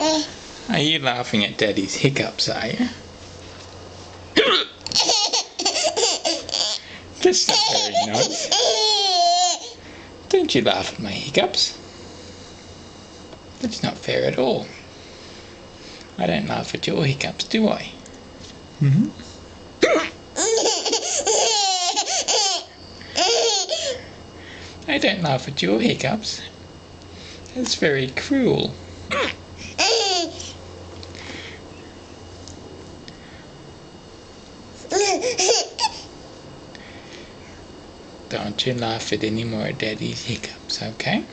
Are you laughing at Daddy's hiccups, are you? That's not very nice. Don't you laugh at my hiccups. That's not fair at all. I don't laugh at your hiccups, do I? Mm-hmm. I don't laugh at your hiccups. That's very cruel. Don't you laugh at any more of Daddy's hiccups, okay?